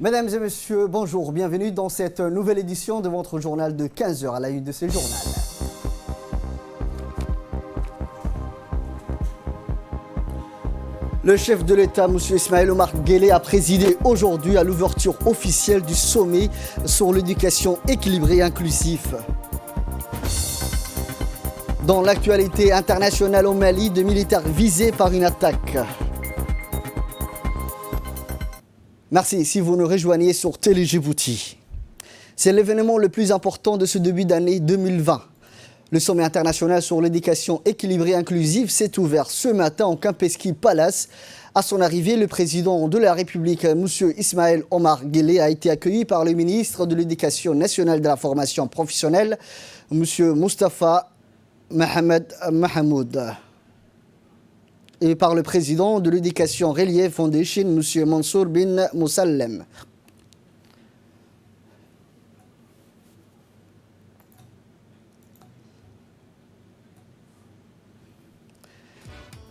Mesdames et messieurs, bonjour, bienvenue dans cette nouvelle édition de votre journal de 15 h à la une de ce journal. Le chef de l'État, M. Ismaël Omar Guelleh, a présidé aujourd'hui à l'ouverture officielle du sommet sur l'éducation équilibrée et inclusive. Dans l'actualité internationale au Mali, deux militaires visés par une attaque. Merci si vous nous rejoignez sur Télé Djibouti. C'est l'événement le plus important de ce début d'année 2020. Le sommet international sur l'éducation équilibrée et inclusive s'est ouvert ce matin au Kempinski Palace. À son arrivée, le président de la République, M. Ismaël Omar Guelleh, a été accueilli par le ministre de l'Éducation nationale et de la formation professionnelle, M. Moustapha Mohamed Mahamoud, et par le président de l'Education Relief Foundation, M. Mansour bin Moussallem.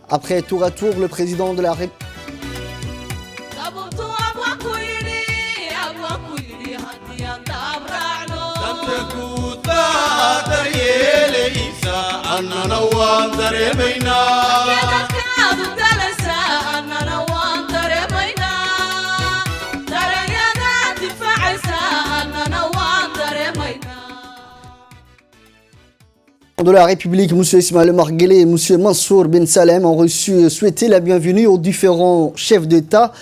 Après tour à tour, le président de la République... de la République, M. Ismaël Omar Guelleh et M. Mansour bin Salem ont souhaité la bienvenue aux différents chefs d'État,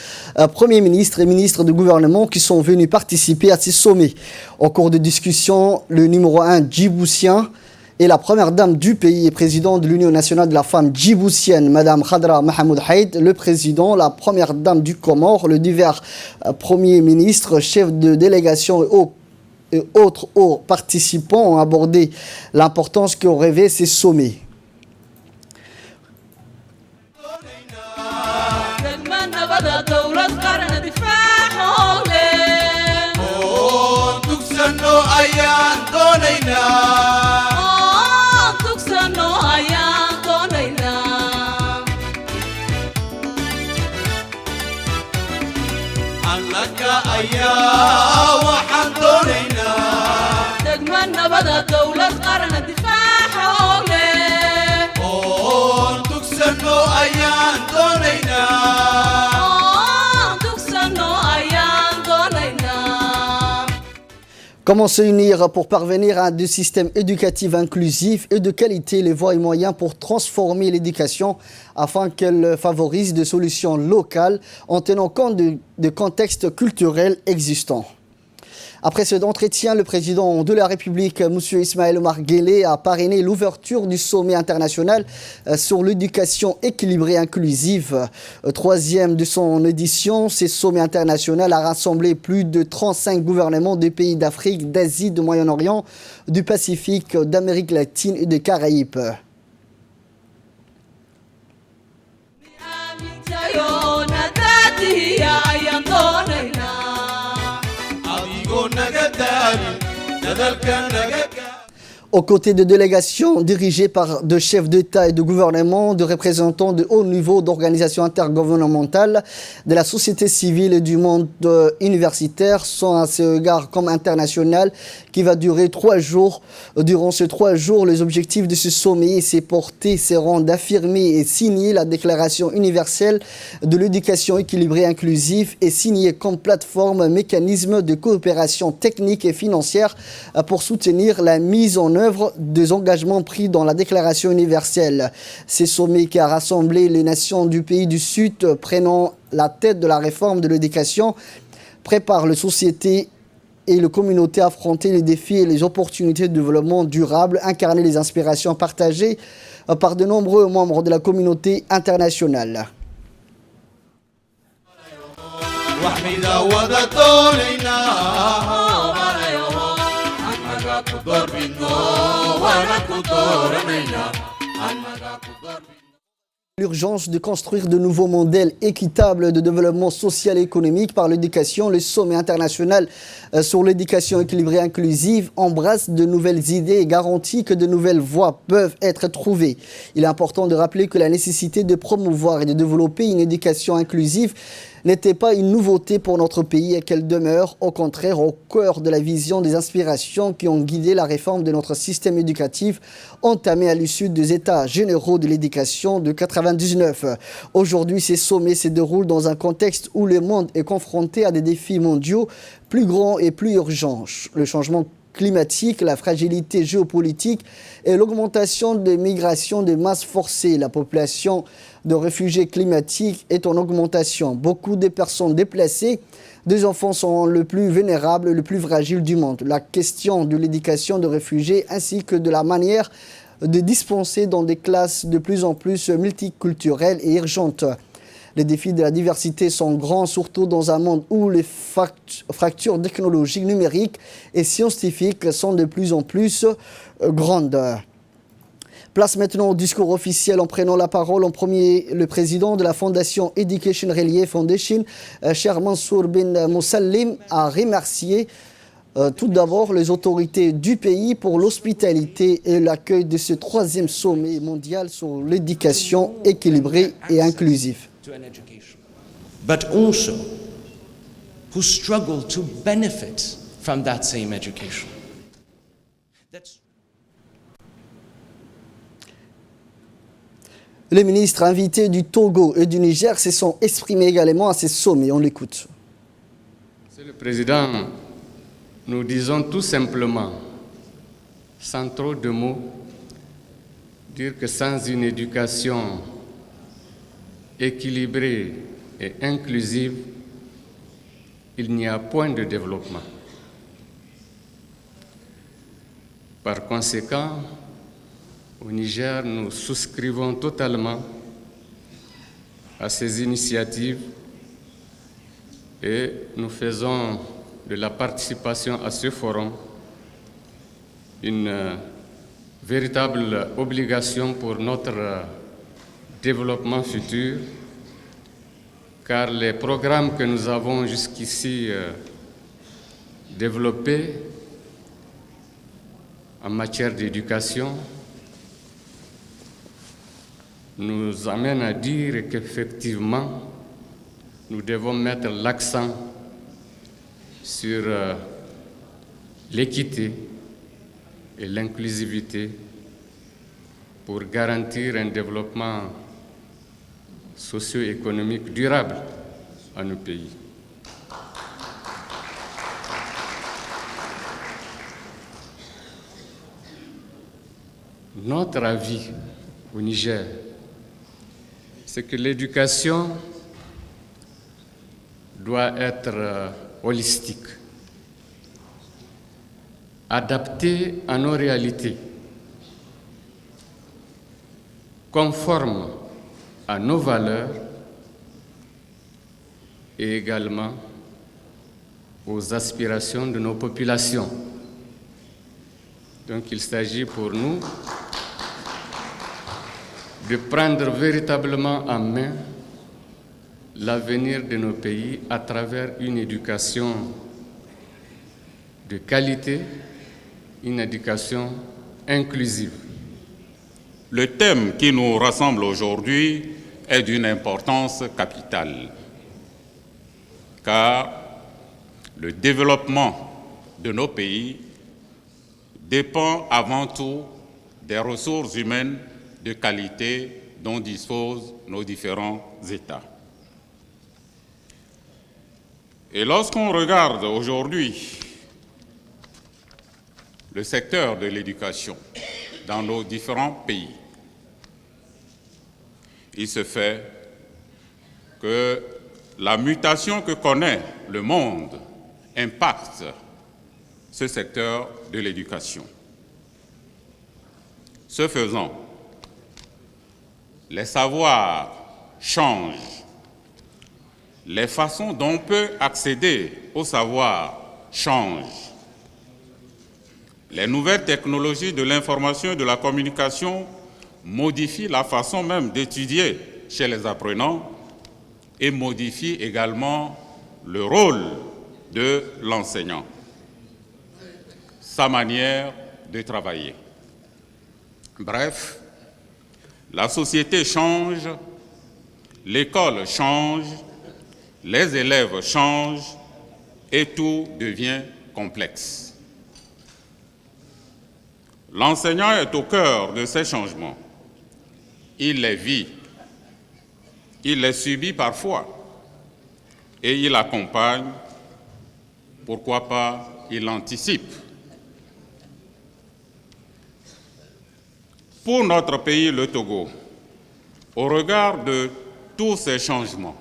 premiers ministres et ministres de gouvernement qui sont venus participer à ces sommets. Au cours de discussions, le numéro 1 djiboutien et la première dame du pays et président de l'Union nationale de la femme djiboutienne, Mme Khadra Mahamoud Haïd, le président, la première dame du Comore, le divers premiers ministres, chefs de délégation et autres hauts participants ont abordé l'importance qu'ont rêvé ces sommets. Comment se unir pour parvenir à un système éducatif inclusif et de qualité, les voies et moyens pour transformer l'éducation afin qu'elle favorise des solutions locales en tenant compte de contextes culturels existants. Après cet entretien, le président de la République, M. Ismaël Omar Guelleh, a parrainé l'ouverture du sommet international sur l'éducation équilibrée et inclusive. Troisième de son édition, ce sommet international a rassemblé plus de 35 gouvernements des pays d'Afrique, d'Asie, du Moyen-Orient, du Pacifique, d'Amérique latine et des Caraïbes. Aux côtés de délégations dirigées par de chefs d'État et de gouvernement, de représentants de haut niveau d'organisations intergouvernementales, de la société civile et du monde universitaire, sont à ce égard comme international qui va durer 3 jours. Durant ces 3 jours, les objectifs de ce sommet et ses portées seront d'affirmer et signer la Déclaration universelle de l'éducation équilibrée et inclusive et signer comme plateforme un mécanisme de coopération technique et financière pour soutenir la mise en œuvre des engagements pris dans la Déclaration universelle. Ce sommet qui a rassemblé les nations du pays du Sud prenant la tête de la réforme de l'éducation prépare les sociétés et les communautés à affronter les défis et les opportunités de développement durable, incarner les inspirations partagées par de nombreux membres de la communauté internationale. L'urgence de construire de nouveaux modèles équitables de développement social et économique par l'éducation, le sommet international sur l'éducation équilibrée et inclusive embrasse de nouvelles idées et garantit que de nouvelles voies peuvent être trouvées. Il est important de rappeler que la nécessité de promouvoir et de développer une éducation inclusive n'était pas une nouveauté pour notre pays et qu'elle demeure au contraire au cœur de la vision des inspirations qui ont guidé la réforme de notre système éducatif entamée à l'issue des États généraux de l'éducation de 1999. Aujourd'hui, ces sommets se déroulent dans un contexte où le monde est confronté à des défis mondiaux plus grands et plus urgents. Le changement climatique, la fragilité géopolitique et l'augmentation des migrations de masse forcées. La population de réfugiés climatiques est en augmentation. Beaucoup de personnes déplacées, des enfants sont le plus vulnérable, le plus fragile du monde. La question de l'éducation de réfugiés ainsi que de la manière de dispenser dans des classes de plus en plus multiculturelles et urgentes. Les défis de la diversité sont grands, surtout dans un monde où les fractures technologiques, numériques et scientifiques sont de plus en plus grandes. Place maintenant au discours officiel en prenant la parole en premier le président de la fondation Education Relief Foundation, Cheikh Mansour bin Moussalim, a remercié tout d'abord les autorités du pays pour l'hospitalité et l'accueil de ce 3e sommet mondial sur l'éducation équilibrée et inclusive. To an education, but also who struggle to benefit from that same education. Les ministres invités du Togo et du Niger se sont exprimés également à ces sommets. On l'écoute. Monsieur le Président, nous disons tout simplement, sans trop de mots, dire que sans une éducation équilibrée et inclusive, il n'y a point de développement. Par conséquent, au Niger, nous souscrivons totalement à ces initiatives et nous faisons de la participation à ce forum une véritable obligation pour notre développement futur, car les programmes que nous avons jusqu'ici développés en matière d'éducation nous amènent à dire qu'effectivement, nous devons mettre l'accent sur l'équité et l'inclusivité pour garantir un développement socio-économique durable à nos pays. Notre avis au Niger, c'est que l'éducation doit être holistique, adaptée à nos réalités, conforme à nos valeurs et également aux aspirations de nos populations. Donc il s'agit pour nous de prendre véritablement en main l'avenir de nos pays à travers une éducation de qualité, une éducation inclusive. Le thème qui nous rassemble aujourd'hui est d'une importance capitale, car le développement de nos pays dépend avant tout des ressources humaines de qualité dont disposent nos différents États. Et lorsqu'on regarde aujourd'hui le secteur de l'éducation dans nos différents pays, il se fait que la mutation que connaît le monde impacte ce secteur de l'éducation. Ce faisant, les savoirs changent, les façons dont on peut accéder au savoir changent. Les nouvelles technologies de l'information et de la communication modifient la façon même d'étudier chez les apprenants et modifient également le rôle de l'enseignant, sa manière de travailler. Bref, la société change, l'école change les élèves changent et tout devient complexe. L'enseignant est au cœur de ces changements. Il les vit, il les subit parfois et il accompagne, pourquoi pas, il anticipe. Pour notre pays, le Togo, au regard de tous ces changements,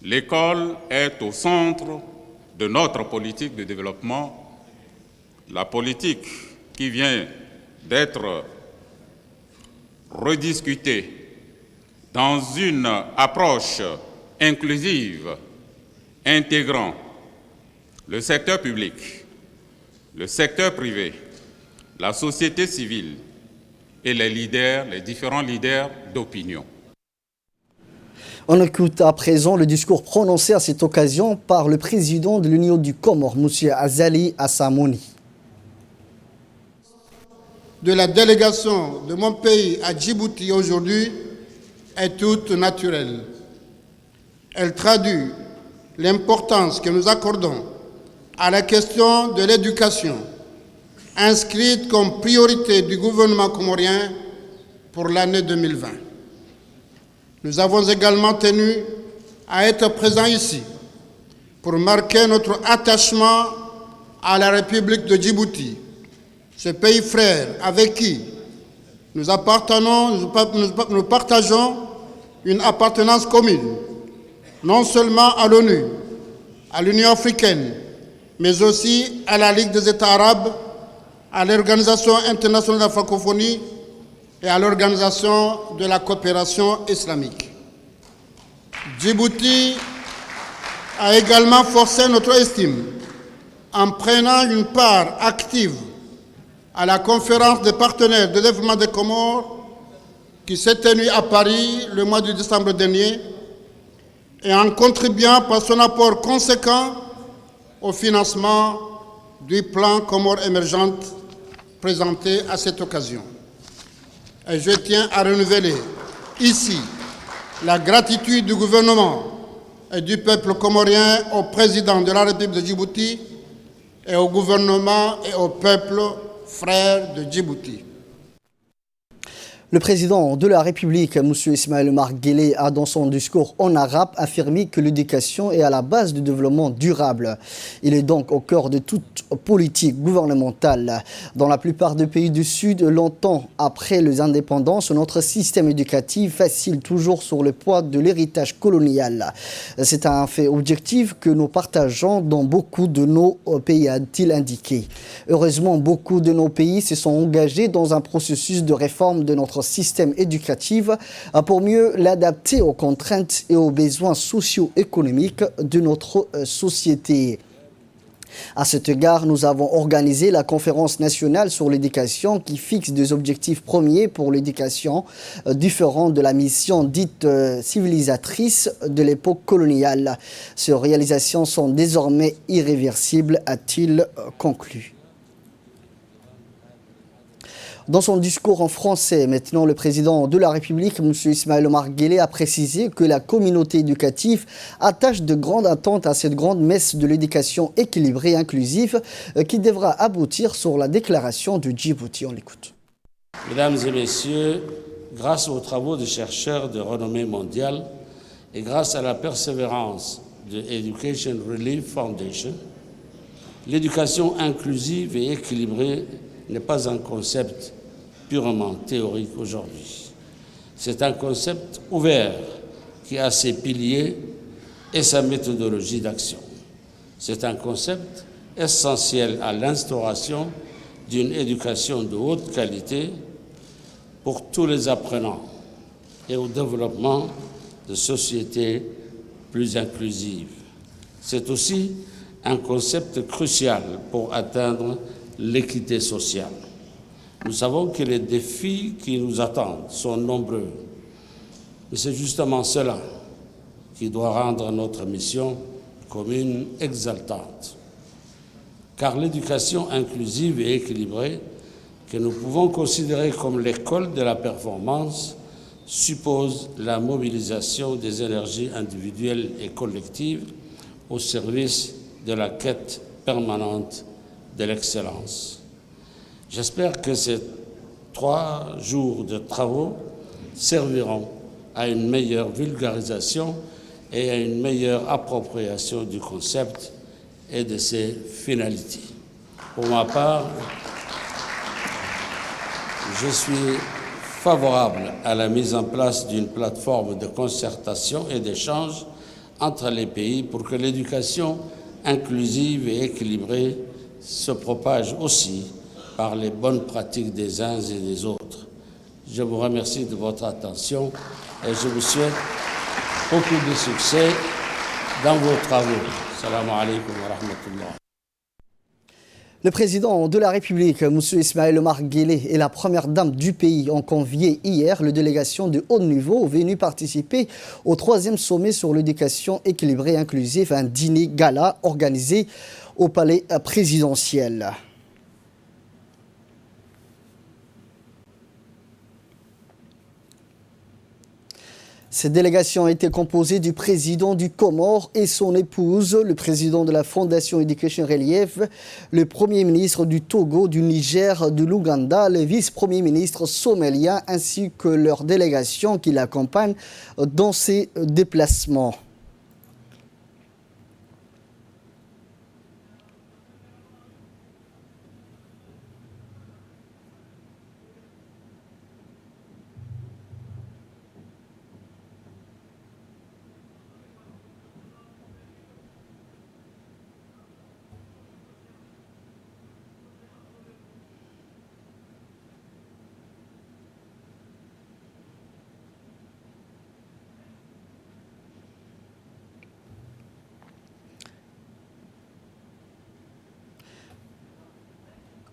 l'école est au centre de notre politique de développement, la politique qui vient d'être rediscutée dans une approche inclusive, intégrant le secteur public, le secteur privé, la société civile et les différents leaders d'opinion. On écoute à présent le discours prononcé à cette occasion par le président de l'Union du Comore, M. Azali Assamouni. De la délégation de mon pays à Djibouti aujourd'hui est toute naturelle. Elle traduit l'importance que nous accordons à la question de l'éducation, inscrite comme priorité du gouvernement comorien pour l'année 2020. Nous avons également tenu à être présents ici pour marquer notre attachement à la République de Djibouti, ce pays frère avec qui nous partageons une appartenance commune, non seulement à l'ONU, à l'Union africaine, mais aussi à la Ligue des États arabes, à l'Organisation internationale de la francophonie et à l'Organisation de la coopération islamique. Djibouti a également forcé notre estime en prenant une part active à la conférence des partenaires de développement des Comores qui s'est tenue à Paris le mois de décembre dernier et en contribuant par son apport conséquent au financement du plan Comores émergentes présenté à cette occasion. Et je tiens à renouveler ici la gratitude du gouvernement et du peuple comorien au président de la République de Djibouti et au gouvernement et au peuple frère de Djibouti. Le président de la République, M. Ismaël Omar Guelleh, a dans son discours en arabe affirmé que l'éducation est à la base du développement durable. Il est donc au cœur de toute politique gouvernementale. Dans la plupart des pays du Sud, longtemps après les indépendances, notre système éducatif vacille toujours sur le poids de l'héritage colonial. C'est un fait objectif que nous partageons dans beaucoup de nos pays, a-t-il indiqué. Heureusement, beaucoup de nos pays se sont engagés dans un processus de réforme de notre système éducatif pour mieux l'adapter aux contraintes et aux besoins socio-économiques de notre société. À cet égard, nous avons organisé la conférence nationale sur l'éducation qui fixe des objectifs premiers pour l'éducation différents de la mission dite civilisatrice de l'époque coloniale. Ces réalisations sont désormais irréversibles, a-t-il conclu. Dans son discours en français, maintenant, le président de la République, M. Ismaël Omar Guelleh, a précisé que la communauté éducative attache de grandes attentes à cette grande messe de l'éducation équilibrée et inclusive qui devra aboutir sur la déclaration de Djibouti. On l'écoute. Mesdames et messieurs, grâce aux travaux de chercheurs de renommée mondiale et grâce à la persévérance de Education Relief Foundation, l'éducation inclusive et équilibrée n'est pas un concept purement théorique aujourd'hui. C'est un concept ouvert qui a ses piliers et sa méthodologie d'action. C'est un concept essentiel à l'instauration d'une éducation de haute qualité pour tous les apprenants et au développement de sociétés plus inclusives. C'est aussi un concept crucial pour atteindre l'équité sociale. Nous savons que les défis qui nous attendent sont nombreux, mais c'est justement cela qui doit rendre notre mission commune exaltante. Car l'éducation inclusive et équilibrée, que nous pouvons considérer comme l'école de la performance, suppose la mobilisation des énergies individuelles et collectives au service de la quête permanente de l'excellence. J'espère que ces 3 jours de travaux serviront à une meilleure vulgarisation et à une meilleure appropriation du concept et de ses finalités. Pour ma part, je suis favorable à la mise en place d'une plateforme de concertation et d'échange entre les pays pour que l'éducation inclusive et équilibrée se propage aussi par les bonnes pratiques des uns et des autres. Je vous remercie de votre attention et je vous souhaite beaucoup de succès dans vos travaux. Assalamu alaikum wa rahmatullah. Le président de la République, M. Ismaël Omar Guelleh, et la première dame du pays ont convié hier la délégation de haut niveau venue participer au 3e sommet sur l'éducation équilibrée et inclusive, un dîner gala organisé au palais présidentiel. Cette délégation a été composée du président du Comore et son épouse, le président de la Fondation Education Relief, le premier ministre du Togo, du Niger, de l'Ouganda, le vice-premier ministre somélien ainsi que leur délégation qui l'accompagne dans ses déplacements.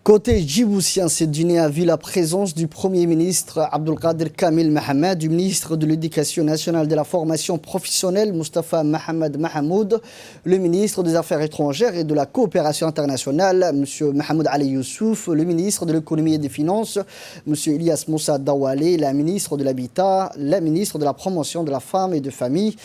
Côté djiboutien, ce dîner a vu la présence du Premier ministre Abdelkader Kamil Mohamed, du ministre de l'Éducation nationale et de la formation professionnelle Moustapha Mohamed Mahamoud, le ministre des Affaires étrangères et de la coopération internationale M. Mohamed Ali Youssouf, le ministre de l'Économie et des Finances M. Ilyas Moussa Dawale, la ministre de l'Habitat, la ministre de la Promotion de la Femme et de Famille,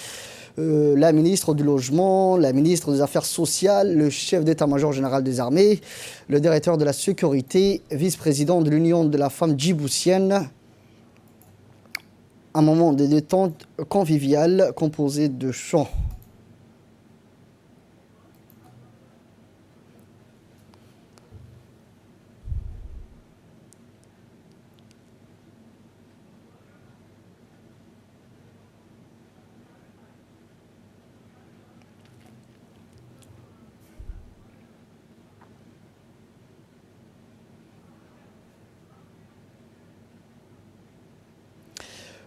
la ministre du Logement, la ministre des Affaires sociales, le chef d'état-major général des armées, le directeur de la sécurité, vice-président de l'Union de la femme djiboutienne. Un moment de détente conviviale composé de chants.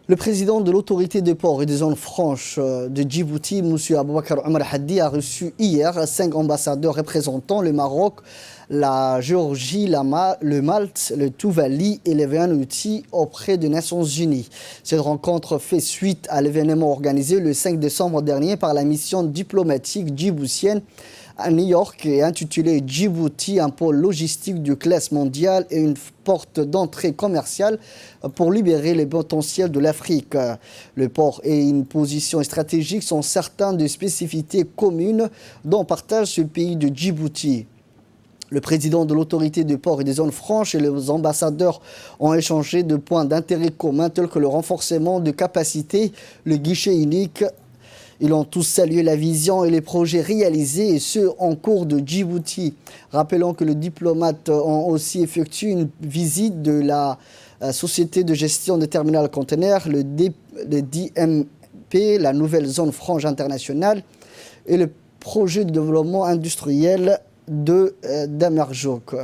Le président de l'autorité des ports et des zones franches de Djibouti, M. Aboubakar Omar Haddi, a reçu hier 5 ambassadeurs représentant le Maroc, la Géorgie, le Malte, le Tuvalu et le Vanuatu auprès des Nations Unies. Cette rencontre fait suite à l'événement organisé le 5 décembre dernier par la mission diplomatique djiboutienne à New York et intitulé Djibouti, un pôle logistique de classe mondiale et une porte d'entrée commerciale pour libérer les potentiels de l'Afrique. Le port et une position stratégique sont certaines des spécificités communes dont partage ce pays de Djibouti. Le président de l'autorité des ports et des zones franches et les ambassadeurs ont échangé de points d'intérêt communs tels que le renforcement de capacités, le guichet unique. Ils ont tous salué la vision et les projets réalisés et ceux en cours de Djibouti. Rappelons que les diplomates ont aussi effectué une visite de la société de gestion des terminals conteneurs, le DMP, la nouvelle zone franche internationale, et le projet de développement industriel de Damerjouk.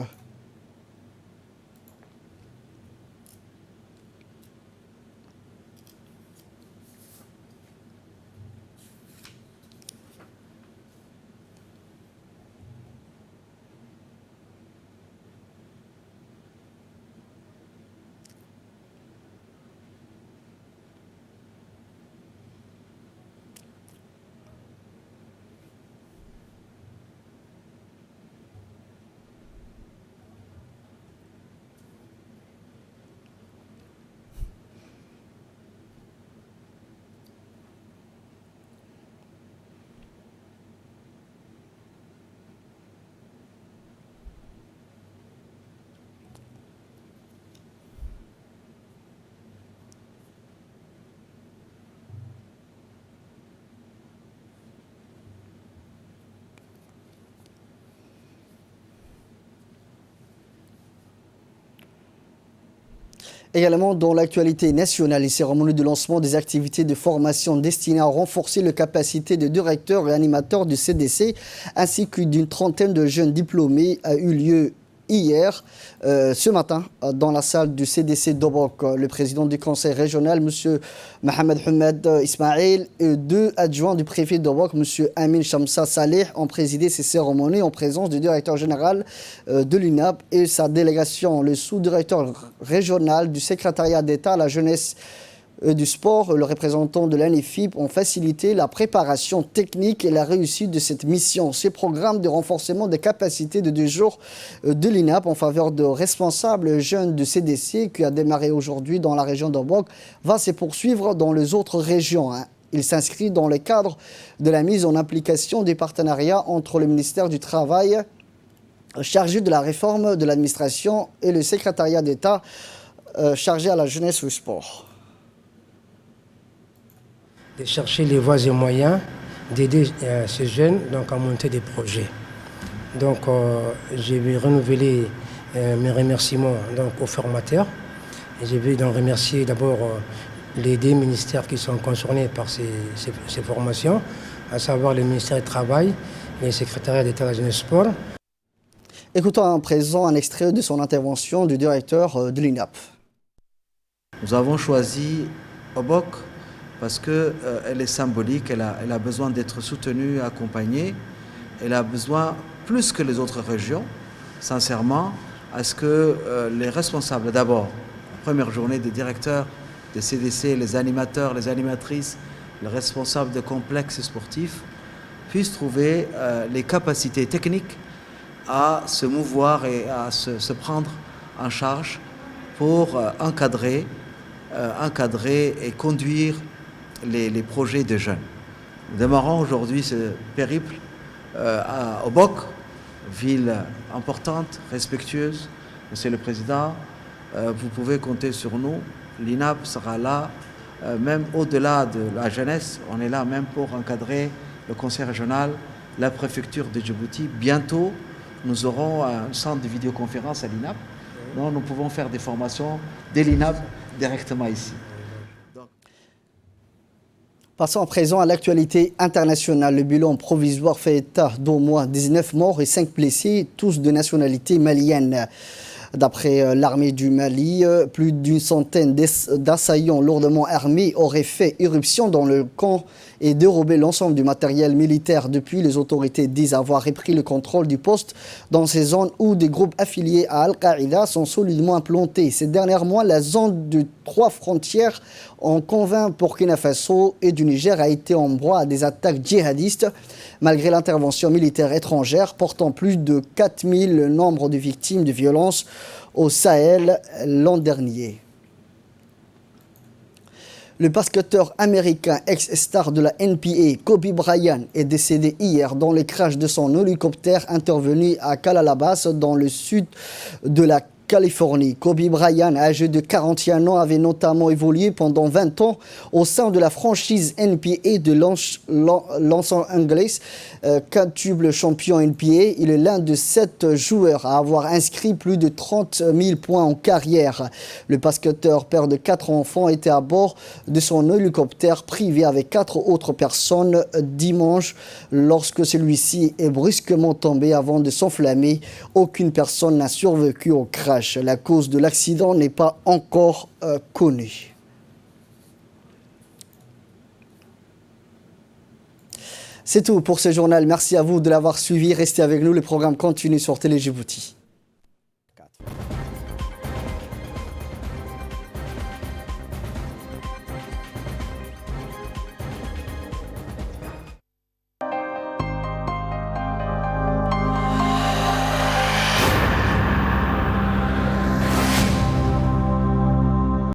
Également dans l'actualité nationale, les cérémonies de lancement des activités de formation destinées à renforcer les capacités de directeurs et animateurs du CDC ainsi que d'une trentaine de jeunes diplômés a eu lieu hier, ce matin, dans la salle du CDC d'Obok. Le président du conseil régional, M. Mohamed Hamed Ismail, et deux adjoints du préfet d'Obok, M. Amin Shamsa Saleh, ont présidé ces cérémonies en présence du directeur général de l'UNAP et sa délégation. Le sous-directeur régional du secrétariat d'État à la jeunesse du sport, le représentant de l'ANIFIP ont facilité la préparation technique et la réussite de cette mission. Ce programme de renforcement des capacités de 2 jours de l'INAP en faveur de responsables jeunes du CDC qui a démarré aujourd'hui dans la région d'Obok va se poursuivre dans les autres régions. Il s'inscrit dans le cadre de la mise en application des partenariats entre le ministère du Travail chargé de la réforme de l'administration et le secrétariat d'État chargé à la jeunesse et au sport. De chercher les voies et moyens d'aider ces jeunes donc, à monter des projets. Donc, je vais renouveler mes remerciements donc, aux formateurs. Et je vais donc remercier d'abord les 2 ministères qui sont concernés par ces formations, à savoir le ministère du Travail et le secrétariat d'État de la jeunesse sport. Écoutons à présent un extrait de son intervention du directeur de l'INAP. Nous avons choisi Obok parce qu'elle est symbolique, elle a besoin d'être soutenue, accompagnée. Elle a besoin, plus que les autres régions, sincèrement, à ce que les responsables, d'abord, la première journée des directeurs des CDC, les animateurs, les animatrices, les responsables de complexes sportifs, puissent trouver les capacités techniques à se mouvoir et à se prendre en charge pour encadrer et conduire les projets de jeunes. Nous démarrons aujourd'hui ce périple à Obok, ville importante, respectueuse. Monsieur le Président, vous pouvez compter sur nous. L'INAP sera là, même au-delà de la jeunesse. On est là même pour encadrer le conseil régional, la préfecture de Djibouti. Bientôt, nous aurons un centre de vidéoconférence à l'INAP. Donc, nous pouvons faire des formations de l'INAP directement ici. Passons à présent à l'actualité internationale. Le bilan provisoire fait état d'au moins 19 morts et 5 blessés, tous de nationalité malienne. D'après l'armée du Mali, plus d'une centaine d'assaillants lourdement armés auraient fait irruption dans le camp et dérobé l'ensemble du matériel militaire. Depuis, les autorités disent avoir repris le contrôle du poste dans ces zones où des groupes affiliés à Al-Qaïda sont solidement implantés. Ces derniers mois, la zone de 3 frontières en convainc Burkina Faso et du Niger a été en proie à des attaques djihadistes, malgré l'intervention militaire étrangère portant plus de 4000 le nombre de victimes de violences au Sahel l'an dernier. Le basketteur américain ex-star de la NBA, Kobe Bryant, est décédé hier dans le crash de son hélicoptère intervenu à Calabasas, dans le sud de la Californie. Kobe Bryant, âgé de 41 ans, avait notamment évolué pendant 20 ans au sein de la franchise NBA de Los Angeles, quintuple champion NBA. Il est l'un de 7 joueurs à avoir inscrit plus de 30 000 points en carrière. Le basketteur, père de 4 enfants, était à bord de son hélicoptère privé avec 4 autres personnes dimanche lorsque celui-ci est brusquement tombé avant de s'enflammer. Aucune personne n'a survécu au crash. La cause de l'accident n'est pas encore connue. C'est tout pour ce journal. Merci à vous de l'avoir suivi. Restez avec nous. Le programme continue sur Télé Djibouti.